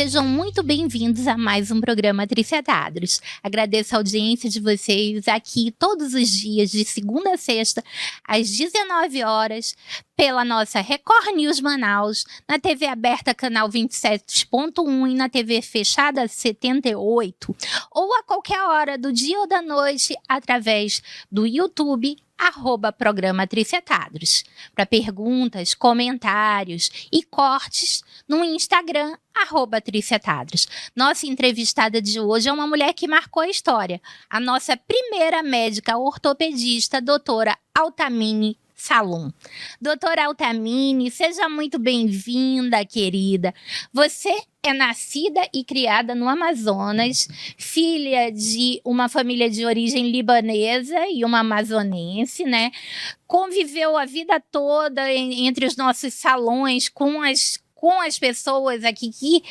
Sejam muito bem-vindos a mais um programa Tricetados. Agradeço a audiência de vocês aqui todos os dias, de segunda a sexta, às 19 horas, pela nossa Record News Manaus, na TV aberta canal 27.1 e na TV fechada 78, ou a qualquer hora do dia ou da noite, através do YouTube, @programa Tricetados. Para perguntas, comentários e cortes no Instagram, @Tricetados. Nossa entrevistada de hoje é uma mulher que marcou a história. A nossa primeira médica ortopedista, doutora Altamini Salum. Doutora Altamini, seja muito bem-vinda, querida. Você é nascida e criada no Amazonas, filha de uma família de origem libanesa e uma amazonense, né? Conviveu a vida toda entre os nossos salões com as pessoas aqui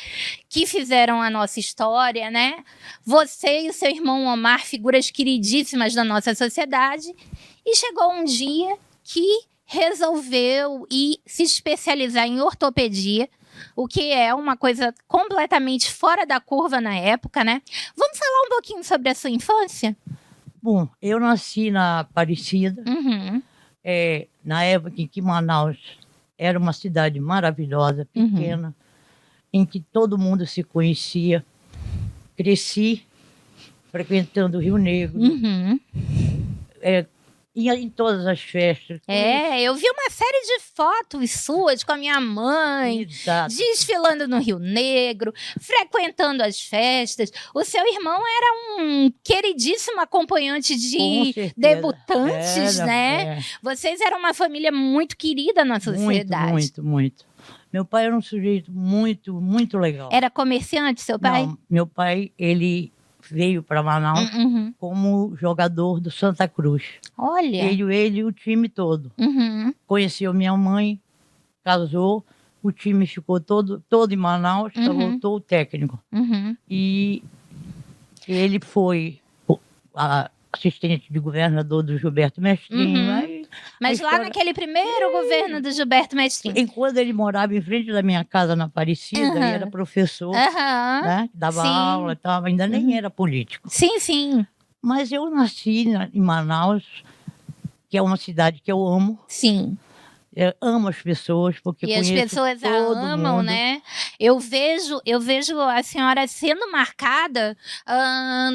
que fizeram a nossa história, né? Você e o seu irmão Omar, figuras queridíssimas da nossa sociedade. E chegou um dia que resolveu se especializar em ortopedia, o que é uma coisa completamente fora da curva na época, né? Vamos falar um pouquinho sobre a sua infância? Bom, eu nasci na Aparecida, na época em que Manaus era uma cidade maravilhosa, pequena, em que todo mundo se conhecia. Cresci frequentando o Rio Negro, ia em todas as festas. Eu vi uma série de fotos suas com a minha mãe, Exato. desfilando no Rio Negro, frequentando as festas. O seu irmão era um queridíssimo acompanhante de debutantes, né? Vocês eram uma família muito querida na sociedade. Muito. Meu pai era um sujeito muito, muito legal. Era comerciante, seu pai? Não, meu pai, ele veio para Manaus como jogador do Santa Cruz. Olha! Ele e o time todo. Conheceu minha mãe, casou, o time ficou todo em Manaus, só voltou o técnico. E ele foi assistente de governador do Gilberto Mestrinho. Mas lá naquele primeiro governo do Gilberto Mestrinho. Enquanto ele morava em frente da minha casa na Aparecida, ele era professor, né? Dava aula e tal, ainda nem era político. Sim. Mas eu nasci em Manaus, que é uma cidade que eu amo. Sim. Eu amo as pessoas, porque e as pessoas a amam, mundo, né? Eu vejo a senhora sendo marcada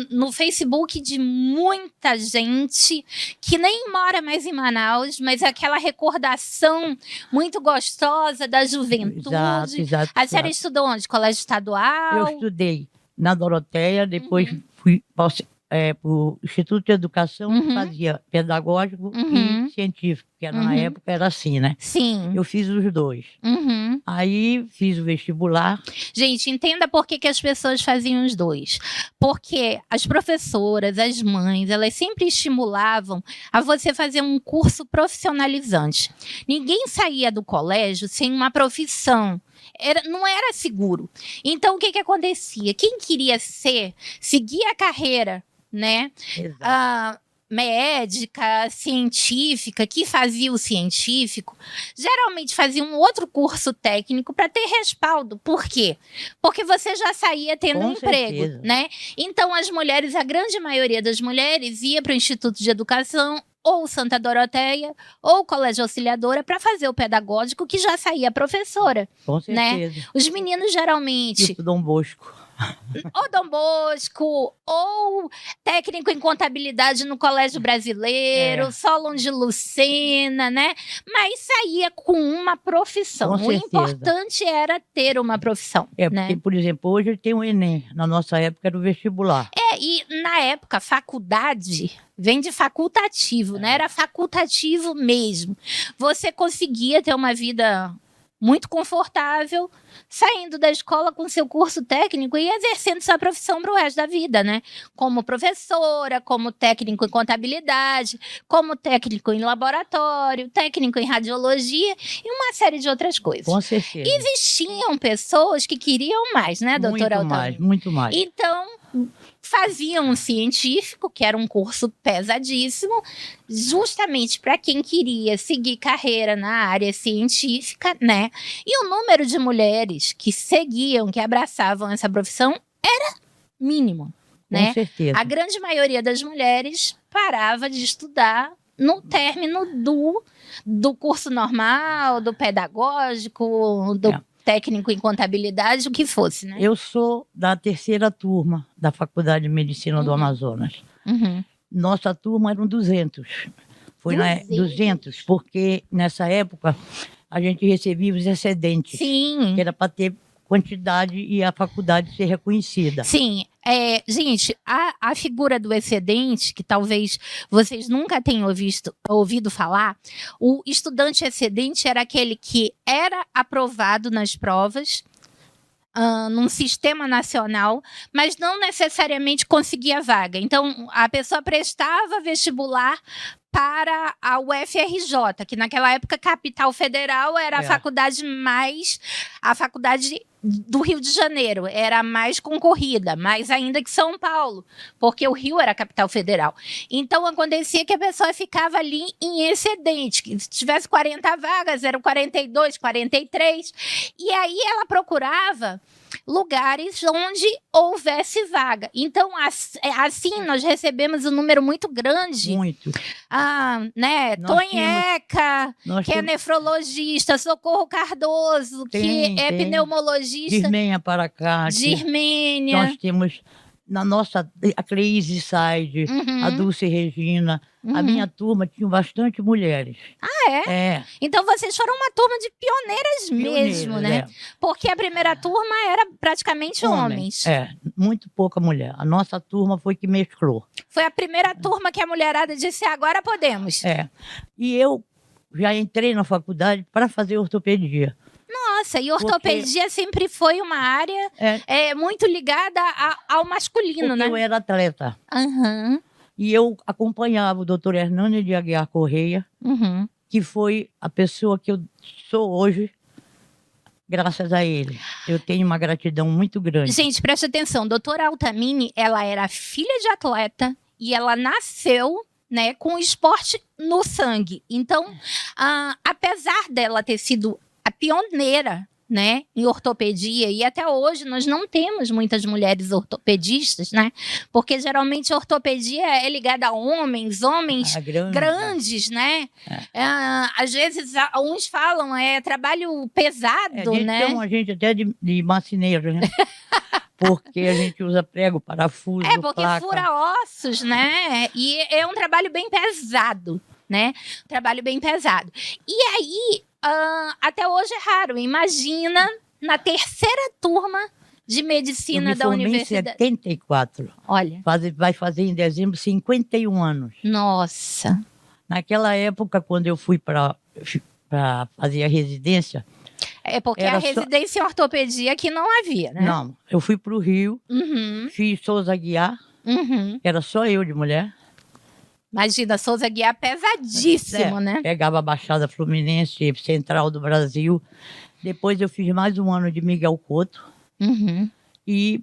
no Facebook de muita gente que nem mora mais em Manaus, mas aquela recordação muito gostosa da juventude. Exato. A senhora estudou onde? Colégio Estadual? Eu estudei na Doroteia, depois fui para o Instituto de Educação, fazia pedagógico e científico, que era, na época era assim, né? Sim. Eu fiz os dois. Aí fiz o vestibular. Gente, entenda por que as pessoas faziam os dois. Porque as professoras, as mães, elas sempre estimulavam a você fazer um curso profissionalizante. Ninguém saía do colégio sem uma profissão. Não era seguro. Então, o que acontecia? Quem queria seguir a carreira, né? Médica, científica, que fazia o científico, geralmente fazia um outro curso técnico para ter respaldo. Por quê? Porque você já saía tendo um emprego, né? Então, a grande maioria das mulheres ia para o Instituto de Educação, ou Santa Doroteia, ou Colégio Auxiliadora, para fazer o pedagógico, que já saía professora. Com certeza. Né? Os meninos geralmente... Tipo Dom Bosco. Ou Dom Bosco, ou técnico em contabilidade no Colégio Brasileiro, Solon de Lucena, né? Mas saía com uma profissão. Com certeza. O importante era ter uma profissão. Porque, por exemplo, hoje tem o Enem. Na nossa época era o vestibular. E na época, faculdade vem de facultativo, né? Era facultativo mesmo. Você conseguia ter uma vida muito confortável, saindo da escola com seu curso técnico e exercendo sua profissão para o resto da vida, né? Como professora, como técnico em contabilidade, como técnico em laboratório, técnico em radiologia e uma série de outras coisas. Com certeza. Existiam pessoas que queriam mais, né, doutora Altamini? Muito mais. Então, faziam um científico, que era um curso pesadíssimo, justamente para quem queria seguir carreira na área científica, né? E o número de mulheres que seguiam, que abraçavam essa profissão era mínimo, né? Com certeza. A grande maioria das mulheres parava de estudar no término do curso normal, do pedagógico, do técnico em contabilidade, o que fosse, né? Eu sou da 3ª turma da Faculdade de Medicina do Amazonas. Nossa turma eram 200. Foi 200, porque nessa época a gente recebia os excedentes. Sim. Que era para ter quantidade e a faculdade ser reconhecida. Sim. Gente, a figura do excedente, que talvez vocês nunca tenham ouvido falar, o estudante excedente era aquele que era aprovado nas provas, num sistema nacional, mas não necessariamente conseguia vaga. Então, a pessoa prestava vestibular para a UFRJ, que naquela época, Capital Federal, era a faculdade do Rio de Janeiro, era a mais concorrida, mais ainda que São Paulo, porque o Rio era a capital federal. Então, acontecia que a pessoa ficava ali em excedente, que se tivesse 40 vagas, eram 42, 43, e aí ela procurava lugares onde houvesse vaga. Então, assim, nós recebemos um número muito grande. Muito. Tonheca, que é nefrologista, Socorro Cardoso, que é pneumologista. Dirmênia Paracate. Dirmênia. Nós temos na nossa, a Cleise Said, a Dulce Regina. A minha turma tinha bastante mulheres. Ah, é? É. Então vocês foram uma turma de pioneiras mesmo, né? É. Porque a primeira turma era praticamente homens. É, muito pouca mulher. A nossa turma foi que mesclou. Foi a primeira turma que a mulherada disse, agora podemos. É. E eu já entrei na faculdade para fazer ortopedia. Nossa, e ortopedia sempre foi uma área muito ligada ao masculino, né? Eu era atleta. E eu acompanhava o doutor Hernani de Aguiar Correia, que foi a pessoa que eu sou hoje, graças a ele. Eu tenho uma gratidão muito grande. Gente, preste atenção, doutora Altamini, ela era filha de atleta e ela nasceu, né, com o esporte no sangue. Então, apesar dela ter sido a pioneira, né, em ortopedia, e até hoje nós não temos muitas mulheres ortopedistas, né, porque geralmente a ortopedia é ligada a homens grandes, né, às vezes uns falam trabalho pesado, né. Chama a gente até de marceneiro, né. Porque a gente usa prego, parafuso, porque placa. Fura ossos, né, e é um trabalho bem pesado, né, E aí, até hoje é raro. Imagina na 3ª turma de medicina da universidade. Eu me formei em 74. Olha. Vai fazer em dezembro 51 anos. Nossa. Naquela época, quando eu fui para fazer a residência... É porque a residência em ortopedia aqui não havia, né? Não. Eu fui para o Rio, fiz Souza Aguiar, era só eu de mulher. Imagina, Souza Aguiar pesadíssimo, né? Pegava a Baixada Fluminense, Central do Brasil. Depois eu fiz mais um ano de Miguel Couto. E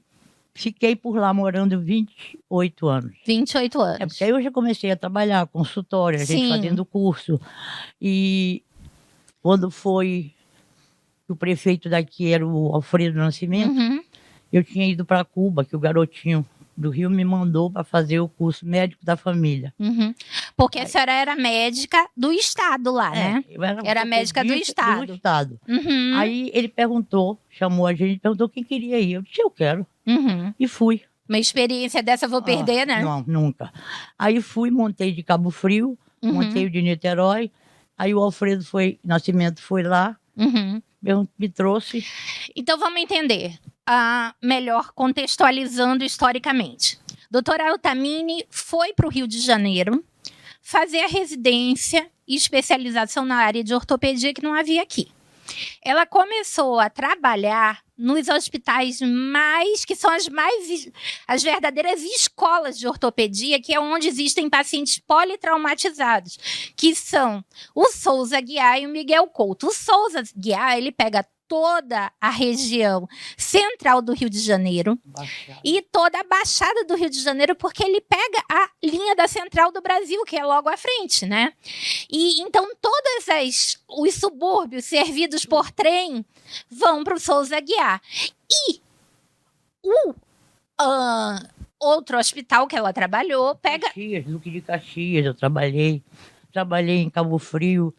fiquei por lá morando 28 anos. 28 anos. Porque aí eu já comecei a trabalhar, consultório, a gente fazendo curso. E quando foi o prefeito daqui era o Alfredo Nascimento, eu tinha ido para Cuba, que o garotinho do Rio me mandou para fazer o curso médico da família. Porque a senhora era médica do estado lá, né? Eu era médica do estado. Aí ele chamou a gente, perguntou quem queria ir. Eu disse, eu quero. E fui. Uma experiência dessa eu vou perder, né? Não, nunca. Aí fui, montei de Cabo Frio, montei o de Niterói. Aí o Alfredo Nascimento foi lá, me trouxe. Então vamos entender. Melhor contextualizando historicamente. Doutora Altamini foi para o Rio de Janeiro fazer a residência e especialização na área de ortopedia que não havia aqui. Ela começou a trabalhar nos hospitais que são as verdadeiras escolas de ortopedia, que é onde existem pacientes politraumatizados, que são o Souza Aguiar e o Miguel Couto. O Souza Aguiar, ele pega toda a região central do Rio de Janeiro e toda a Baixada do Rio de Janeiro, porque ele pega a linha da Central do Brasil, que é logo à frente, né? E então todos os subúrbios servidos por trem vão para o Souza Aguiar. E o outro hospital que ela trabalhou pega... Duque de Caxias, eu trabalhei em Cabo Frio.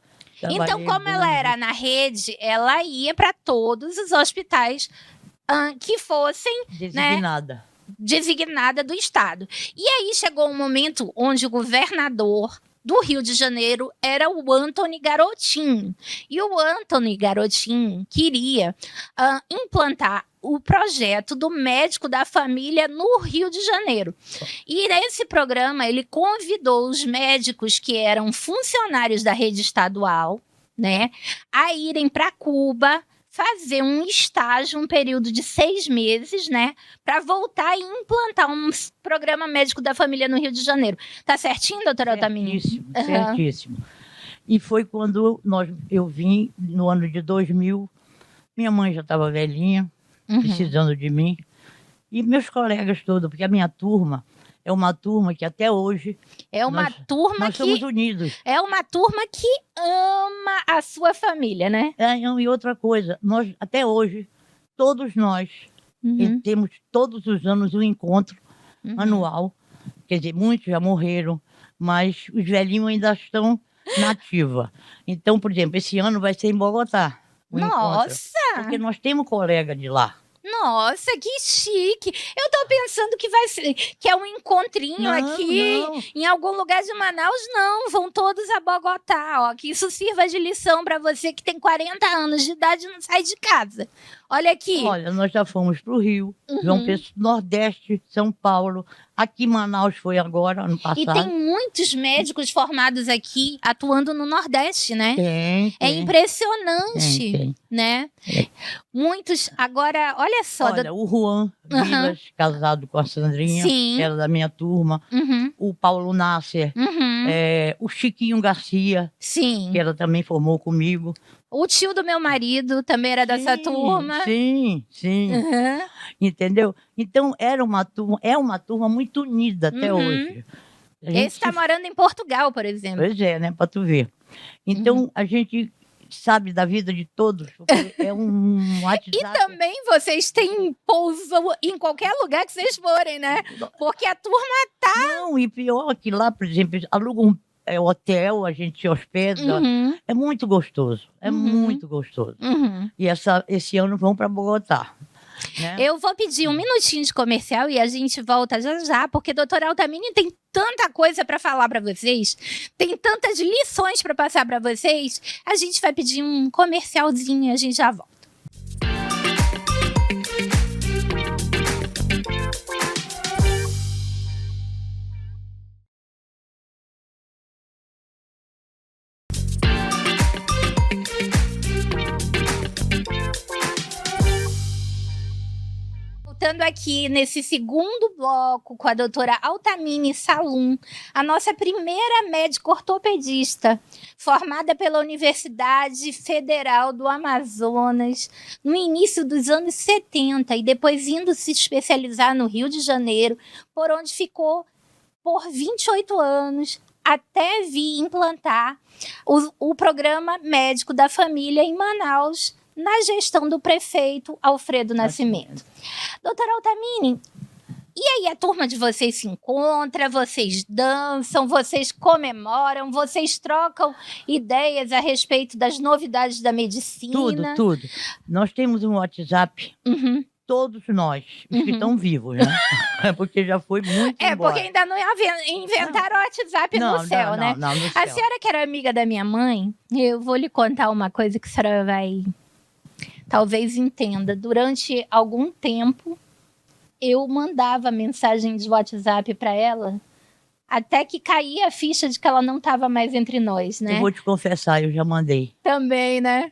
Então, como ela era na rede, ela ia para todos os hospitais que fossem designada do Estado. E aí chegou um momento onde o governador do Rio de Janeiro era o Antony Garotinho. E o Antony Garotinho queria implantar o projeto do médico da família no Rio de Janeiro. E nesse programa ele convidou os médicos que eram funcionários da rede estadual, né, a irem para Cuba fazer um estágio, um período de 6 meses, né, para voltar e implantar um programa médico da família no Rio de Janeiro. Tá certinho, doutora Altamini? Certíssimo. E foi quando eu vim, no ano de 2000, minha mãe já estava velhinha, precisando de mim, e meus colegas todos, porque a minha turma é uma turma que até hoje nós somos unidos. É uma turma que ama a sua família, né? E outra coisa, nós até hoje, todos nós temos todos os anos um encontro anual, quer dizer, muitos já morreram, mas os velhinhos ainda estão na ativa. Então, por exemplo, esse ano vai ser em Bogotá. Nossa! Porque nós temos colega de lá. Nossa, que chique! Eu tô pensando que vai ser, que é um encontrinho em algum lugar de Manaus. Não, vão todos a Bogotá, ó. Que isso sirva de lição para você que tem 40 anos de idade e não sai de casa. Olha aqui. Olha, nós já fomos pro Rio, João Pessoa, Nordeste, São Paulo. Aqui em Manaus foi agora, ano passado. E tem muitos médicos formados aqui, atuando no Nordeste, né? Tem. É impressionante, tem. né? Muitos. Agora, olha só. Olha, o Juan Vilas, casado com a Sandrinha, era da minha turma. O Paulo Nasser, o Chiquinho Garcia, que ela também formou comigo. O tio do meu marido também era dessa turma. Sim. Entendeu? Então, é uma turma muito unida até hoje. Esse está morando em Portugal, por exemplo. Pois é, né? Para tu ver. Então, a gente sabe da vida de todos, porque é um WhatsApp. E também vocês têm pouso em qualquer lugar que vocês forem, né? Porque a turma tá... Não, e pior que lá, por exemplo, aluga um hotel, a gente se hospeda. É muito gostoso. É muito gostoso. E esse ano vão para Bogotá. Né? Eu vou pedir um minutinho de comercial e a gente volta já, porque a doutora Altamini tem tanta coisa para falar para vocês, tem tantas lições para passar para vocês. A gente vai pedir um comercialzinho e a gente já volta. Voltando aqui nesse segundo bloco com a doutora Altamini Salum, a nossa primeira médica ortopedista, formada pela Universidade Federal do Amazonas no início dos anos 70 e depois indo se especializar no Rio de Janeiro, por onde ficou por 28 anos, até vir implantar o programa médico da família em Manaus, na gestão do prefeito Alfredo Nascimento. Doutora Altamini, e aí a turma de vocês se encontra, vocês dançam, vocês comemoram, vocês trocam ideias a respeito das novidades da medicina? Tudo. Nós temos um WhatsApp, todos nós, os que estão vivos, né? Porque já foi muito embora. Porque ainda não inventaram o WhatsApp no céu, né? Não, no céu. A senhora que era amiga da minha mãe, eu vou lhe contar uma coisa que a senhora vai... talvez entenda. Durante algum tempo, eu mandava mensagem de WhatsApp para ela, até que caía a ficha de que ela não estava mais entre nós, né? Eu vou te confessar, eu já mandei. Também, né?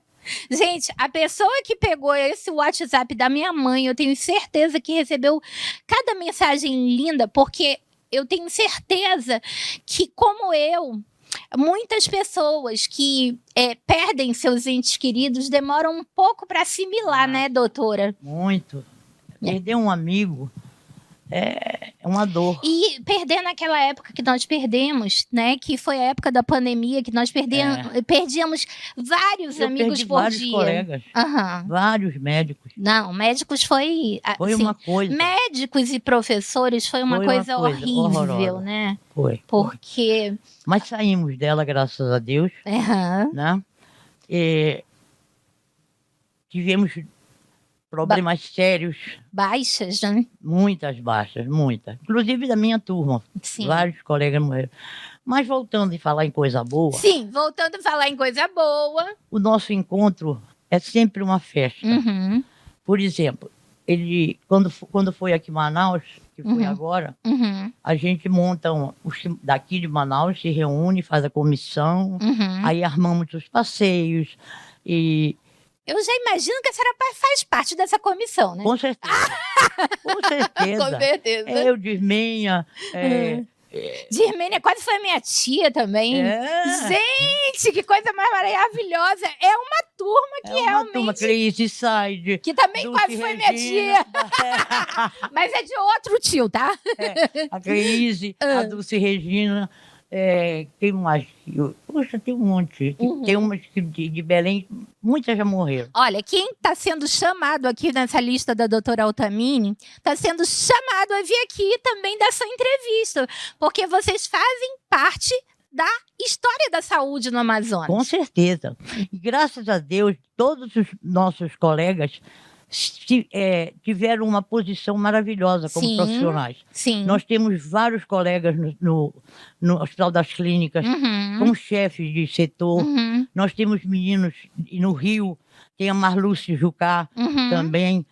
Gente, a pessoa que pegou esse WhatsApp da minha mãe, eu tenho certeza que recebeu cada mensagem linda, porque eu tenho certeza que, como eu... muitas pessoas que perdem seus entes queridos demoram um pouco para assimilar, né, doutora? Muito. Perder um amigo é uma dor. E perder naquela época que nós perdemos, né? Que foi a época da pandemia, que nós perdíamos vários amigos por vários dia. Colegas, vários médicos. Não, médicos foi assim, uma coisa. Médicos e professores foi uma coisa horrível, horrorosa, né? Foi. Porque... Mas saímos dela, graças a Deus. Né? Tivemos problemas sérios. Baixas, né? Muitas baixas, muitas. Inclusive da minha turma. Sim. Vários colegas morreram. Mas voltando a falar em coisa boa... Sim, voltando a falar em coisa boa... O nosso encontro é sempre uma festa. Por exemplo, quando foi aqui em Manaus, que foi agora, a gente monta daqui de Manaus, se reúne, faz a comissão, aí armamos os passeios e... Eu já imagino que a senhora faz parte dessa comissão, né? Com certeza. Com certeza. Com certeza. Eu, Dirmênia... Dirmênia quase foi minha tia também. Gente, que coisa mais maravilhosa. É uma turma que realmente... Turma, Cleide Side. Que também Dulce quase foi minha tia. Mas é de outro tio, tá? A Cleide, a Dulce Regina... tem mais. Poxa, tem um monte. Tem umas de Belém, muitas já morreram. Olha, quem está sendo chamado aqui nessa lista da doutora Altamini, está sendo chamado a vir aqui também dessa entrevista, porque vocês fazem parte da história da saúde no Amazonas. Com certeza. E graças a Deus, todos os nossos colegas tiveram uma posição maravilhosa como profissionais. Sim. Nós temos vários colegas no Hospital das Clínicas, como chefes de setor. Nós temos meninos no Rio, tem a Marluce Jucá também,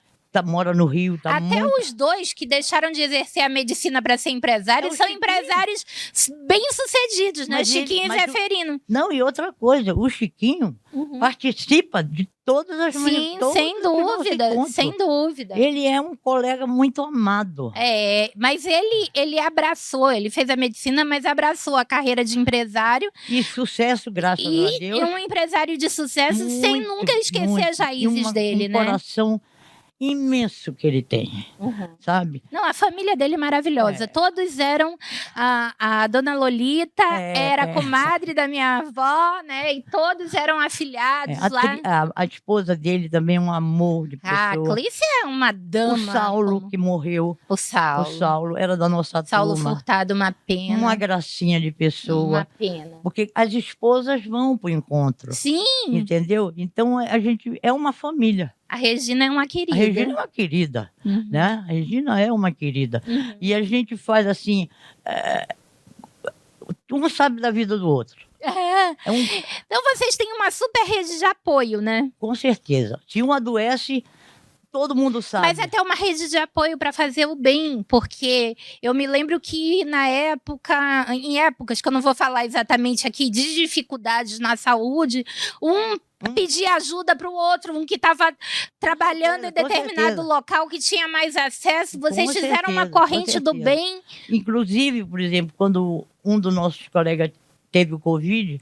mora no Rio. Até os dois que deixaram de exercer a medicina para ser empresários são empresários bem-sucedidos, né? Chiquinho e Zeferino. Não, e outra coisa, o Chiquinho participa de todas as manifestações. Sim, sem dúvida, sem dúvida. Ele é um colega muito amado. Mas ele abraçou, ele fez a medicina, mas abraçou a carreira de empresário. E sucesso, graças a Deus. E um empresário de sucesso sem nunca esquecer as raízes dele, né? Coração imenso que ele tem, sabe? Não, a família dele é maravilhosa. Todos eram... A dona Lolita era comadre da minha avó, né? E todos eram afilhados lá. A esposa dele também é um amor de pessoa. A Clícia é uma dama. O Saulo, que morreu. O Saulo era da nossa Saulo turma. Furtado, uma pena. Uma gracinha de pessoa. Uma pena. Porque as esposas vão pro encontro. Sim. Entendeu? Então, a gente é uma família. A Regina é uma querida. A Regina é uma querida, né? A Regina é uma querida. E a gente faz assim... um sabe da vida do outro. Então vocês têm uma super rede de apoio, né? Com certeza. Se um adoece, todo mundo sabe. Mas até uma rede de apoio para fazer o bem, porque eu me lembro que em épocas que eu não vou falar exatamente aqui, de dificuldades na saúde, pedir ajuda para o outro, um que estava trabalhando em determinado local que tinha mais acesso. Vocês fizeram uma corrente do bem. Inclusive, por exemplo, quando um dos nossos colegas teve o Covid,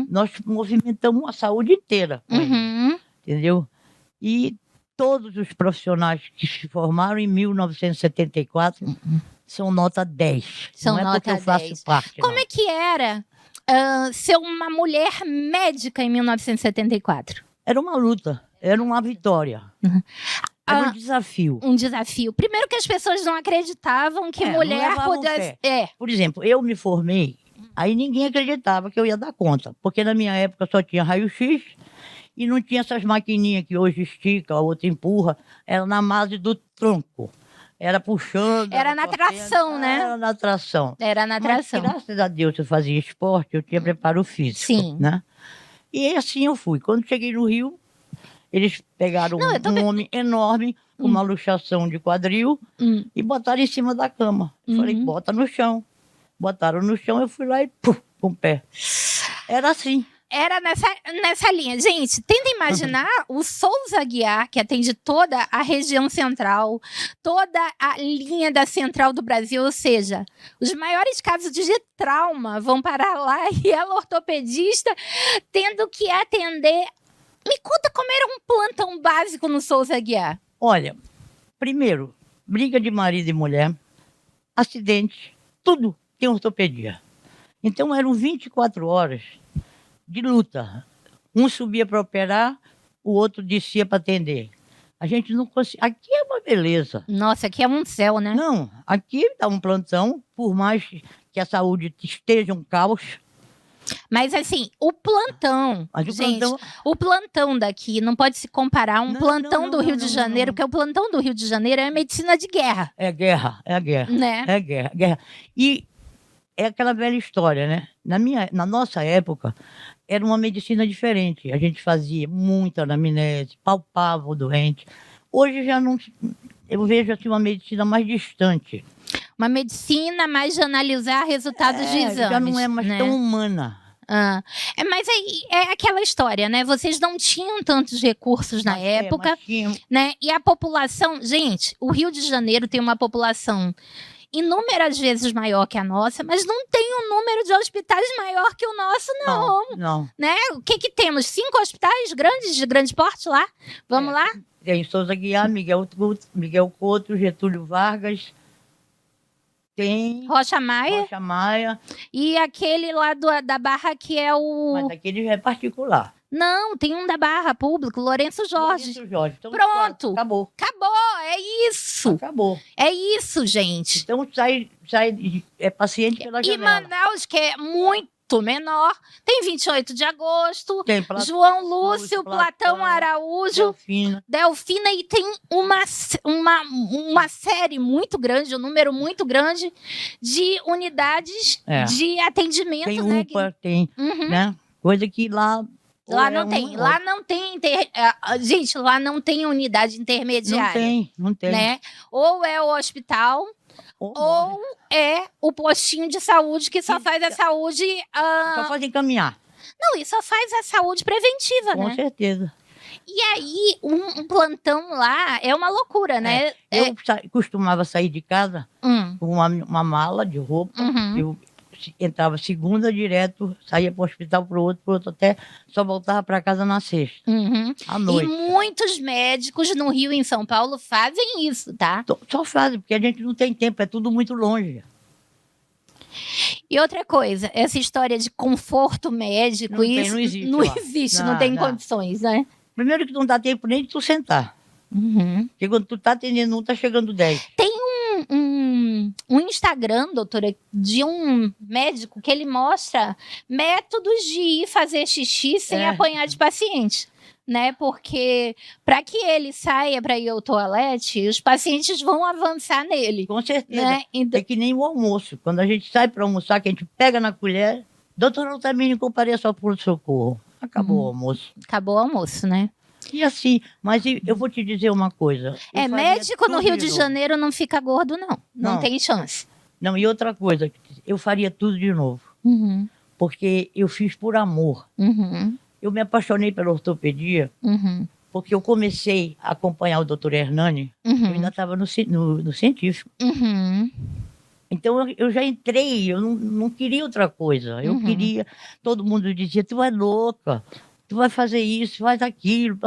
nós movimentamos a saúde inteira com ele, entendeu? E todos os profissionais que se formaram em 1974 são nota 10. São não é nota porque eu faço parte. Como é que era ser uma mulher médica em 1974? Era uma luta, era uma vitória. Era um desafio. Um desafio. Primeiro que as pessoas não acreditavam que mulher pudesse... Por exemplo, eu me formei, aí ninguém acreditava que eu ia dar conta. Porque na minha época só tinha raio-x e não tinha essas maquininhas que hoje estica, a outra empurra. Era na base do tronco. Era puxando. Era na tração, né? Era na tração. Era na tração. Mas, graças a Deus, eu fazia esporte, eu tinha preparo físico. Sim. Né? E assim eu fui. Quando cheguei no Rio, eles pegaram um homem enorme, com uma luxação de quadril, e botaram em cima da cama. Falei, bota no chão. Botaram no chão, eu fui lá e pum, com o pé. Era assim. era nessa linha. Gente, tenta imaginar o Souza Aguiar, que atende toda a região central, toda a linha da central do Brasil, ou seja, os maiores casos de trauma vão parar lá e ela, ortopedista, tendo que atender. Me conta como era um plantão básico no Souza Aguiar. Olha, primeiro, briga de marido e mulher, acidente, tudo tem ortopedia. Então eram 24 horas de luta. Um subia para operar, o outro descia para atender. A gente não conseguia. Aqui é uma beleza. Nossa, aqui é um céu, né? Não, aqui dá um plantão, por mais que a saúde esteja um caos. Mas assim, o plantão, o plantão daqui não pode se comparar a um plantão do Rio de Janeiro, porque o plantão do Rio de Janeiro é medicina de guerra. É guerra, né? É guerra. E é aquela velha história, né? Na nossa época, era uma medicina diferente. A gente fazia muita anamnese, palpava o doente. Hoje já não... Eu vejo assim uma medicina mais distante. Uma medicina mais de analisar resultados de exames. Já não é mais tão humana. Mas aí é aquela história, né? Vocês não tinham tantos recursos na época, né? E a população... Gente, o Rio de Janeiro tem uma população inúmeras vezes maior que a nossa, mas não tem um número de hospitais maior que o nosso, não. Né? O que temos? 5 hospitais grandes, de grande porte lá? Vamos lá? Tem Souza Aguiar, Miguel Couto, Getúlio Vargas, tem... Rocha Maia. E aquele lá da Barra que é o... Mas aquele é particular. Não, tem um da Barra, público, Lourenço Jorge. Então, pronto. Acabou, é isso. Acabou. É isso, gente. Então sai paciente pela janela. E Manaus, que é muito menor, tem 28 de agosto, tem João Lúcio, Platão Araújo, Delfina, e tem uma série muito grande, um número muito grande de unidades de atendimento. Tem UPA, tem, né? Coisa que lá... Lá não tem. Gente, lá não tem unidade intermediária. Não tem. Né? Ou é o hospital, ou é o postinho de saúde que só faz a saúde... Só faz encaminhar. Não, e só faz a saúde preventiva, né? Com certeza. E aí, um plantão lá é uma loucura, né? Eu costumava sair de casa com uma mala de roupa. Eu entrava segunda direto, saía para o hospital, para o outro, até só voltava para casa na sexta, à noite. E muitos médicos no Rio e em São Paulo fazem isso, tá? Só fazem, porque a gente não tem tempo, é tudo muito longe. E outra coisa, essa história de conforto médico, não existe. Não tem condições, né? Primeiro que não dá tempo nem de tu sentar. Porque quando tu tá atendendo tá chegando 10. Tem um Instagram, doutora, de um médico que ele mostra métodos de ir fazer xixi sem apanhar de paciente. Né? Porque para que ele saia para ir ao toalete, os pacientes vão avançar nele. Com certeza. Né? É que nem o almoço. Quando a gente sai para almoçar, que a gente pega na colher, doutora Altamini, compareça ao pronto-socorro. Acabou o almoço. Acabou o almoço, né? E assim, mas eu vou te dizer uma coisa. Médico no Rio de Janeiro não fica gordo, não. Não tem chance. Não, e outra coisa, eu faria tudo de novo. Porque eu fiz por amor. Eu me apaixonei pela ortopedia, porque eu comecei a acompanhar o doutor Hernani, eu ainda estava no científico. Então eu já entrei, eu não queria outra coisa. Eu queria, todo mundo dizia, tu é louca. Tu vai fazer isso, faz aquilo.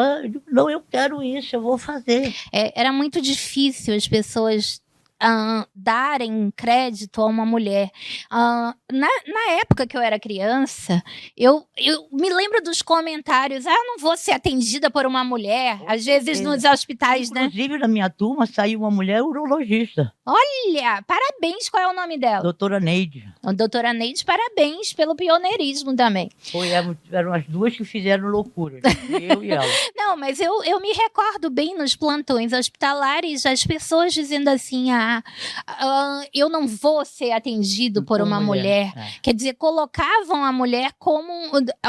Não, eu quero isso, eu vou fazer. Era muito difícil as pessoas darem crédito a uma mulher. Na época que eu era criança, eu me lembro dos comentários, não vou ser atendida por uma mulher, às vezes nos hospitais, né? Inclusive, na minha turma, saiu uma mulher urologista. Olha, parabéns, qual é o nome dela? Doutora Neide. Doutora Neide, parabéns pelo pioneirismo também. Eram as duas que fizeram loucura, eu e ela. Não, mas eu me recordo bem nos plantões hospitalares, as pessoas dizendo assim, eu não vou ser atendido por uma mulher. Quer dizer, colocavam a mulher como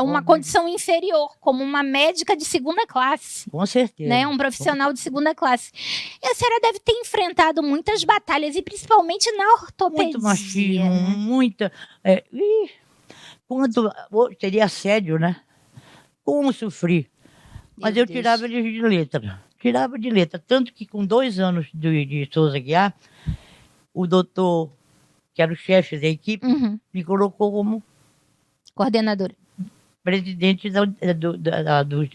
uma condição inferior, como uma médica de segunda classe. Com certeza. Né? Um profissional de segunda classe. E a senhora deve ter enfrentado muitas batalhas, e principalmente na ortopedia. Muito machismo, muita... Seria assédio, né? como sofri. Mas eu tirava eles de letra. Tirava de letra. Tanto que com 2 anos de Souza Aguiar, o doutor, que era o chefe da equipe, me colocou como coordenadora. Presidente dos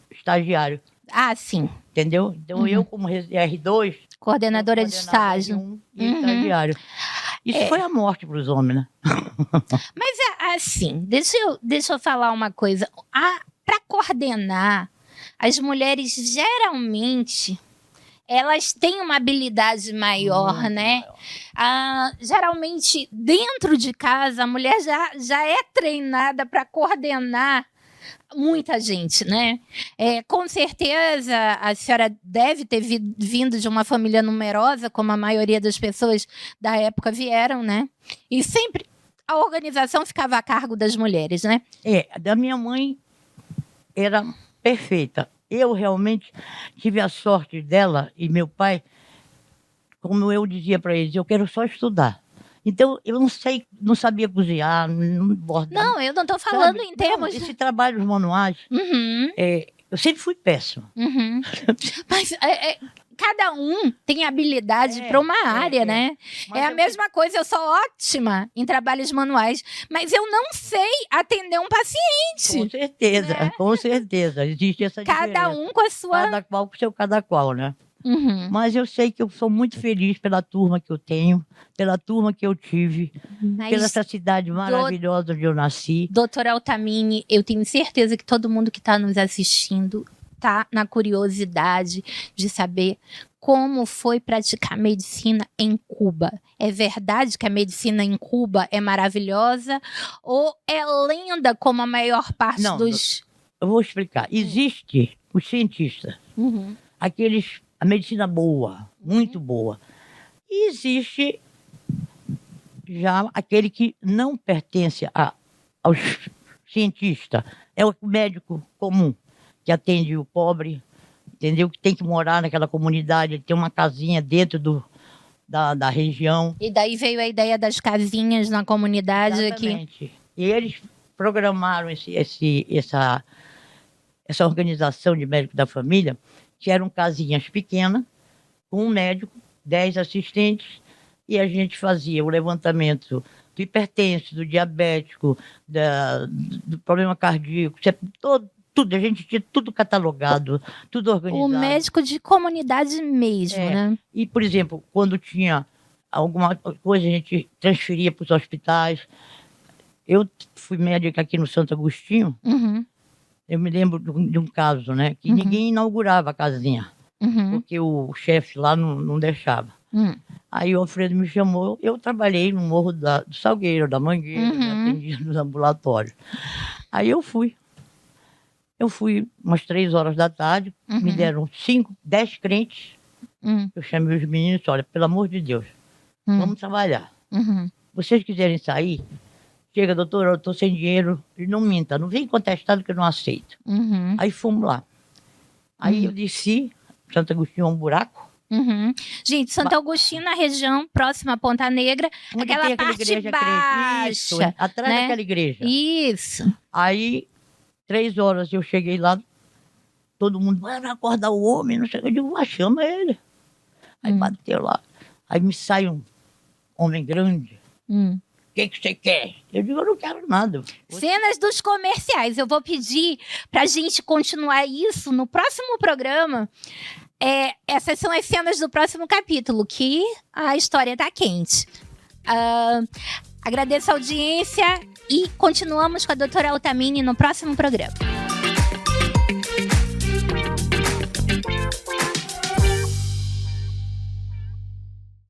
estagiários. Ah, sim. Entendeu? Então eu, como R2... Coordenadora de estágio. E estagiário. Isso foi a morte para os homens, né? Mas assim, deixa eu falar uma coisa. Para coordenar, as mulheres geralmente elas têm uma habilidade maior, muito né? Maior. Geralmente, dentro de casa, a mulher já é treinada para coordenar muita gente, né? Com certeza, a senhora deve ter vindo de uma família numerosa, como a maioria das pessoas da época vieram, né? E sempre a organização ficava a cargo das mulheres, né? Da minha mãe era perfeita. Eu realmente tive a sorte dela e meu pai, como eu dizia para eles, eu quero só estudar. Então, eu não sabia cozinhar, não bordar. Não, eu não estou falando em termos... Esse trabalho manuais, eu sempre fui péssima. Mas cada um tem habilidade para uma área, né? É a mesma coisa, eu sou ótima em trabalhos manuais, mas eu não sei atender um paciente. Com certeza, né? Com certeza. Existe essa diferença. Cada um com a sua... Cada qual com o seu cada qual, né? Mas eu sei que eu sou muito feliz pela turma que eu tenho, pela turma que eu tive, pela essa cidade maravilhosa onde eu nasci. Doutora Altamini, eu tenho certeza que todo mundo que está nos assistindo está na curiosidade de saber como foi praticar medicina em Cuba. É verdade que a medicina em Cuba é maravilhosa ou é lenda como a maior parte dos... Eu vou explicar. Existe os cientistas, aqueles... A medicina boa, muito boa. E existe já aquele que não pertence aos cientistas. É o médico comum, que atende o pobre, entendeu? Que tem que morar naquela comunidade, tem uma casinha dentro da região. E daí veio a ideia das casinhas na comunidade. Exatamente. E eles programaram essa organização de médicos da família, que eram casinhas pequenas, com um médico, 10 assistentes, e a gente fazia o levantamento do hipertenso, do diabético, do problema cardíaco, tudo, a gente tinha tudo catalogado, tudo organizado. O médico de comunidade mesmo, né? E, por exemplo, quando tinha alguma coisa, a gente transferia para os hospitais. Eu fui médica aqui no Santo Agostinho, eu me lembro de um caso, né? Que ninguém inaugurava a casinha, porque o chefe lá não deixava. Aí o Alfredo me chamou, eu trabalhei no Morro do Salgueiro, da Mangueira, atendia nos ambulatórios. Aí eu fui. Eu fui umas 3 horas da tarde, me deram 10 crentes. Eu chamei os meninos e disse, olha, pelo amor de Deus, vamos trabalhar. Vocês quiserem sair, chega, doutor, eu estou sem dinheiro. Ele não minta, não vem contestado que eu não aceito. Aí fomos lá. Aí eu desci, Santo Agostinho é um buraco. Gente, Santo Agostinho na região próxima à Ponta Negra, aquela parte baixa. Isso, atrás daquela igreja. Isso. Aí, 3 horas eu cheguei lá, todo mundo, vai acordar o homem, não sei o que, eu digo, chama ele. Aí bateu lá. Aí me sai um homem grande. O que você quer? Eu digo, eu não quero nada. Cenas dos comerciais. Eu vou pedir pra gente continuar isso no próximo programa. Essas são as cenas do próximo capítulo, que a história tá quente. Agradeço a audiência e continuamos com a doutora Altamini no próximo programa.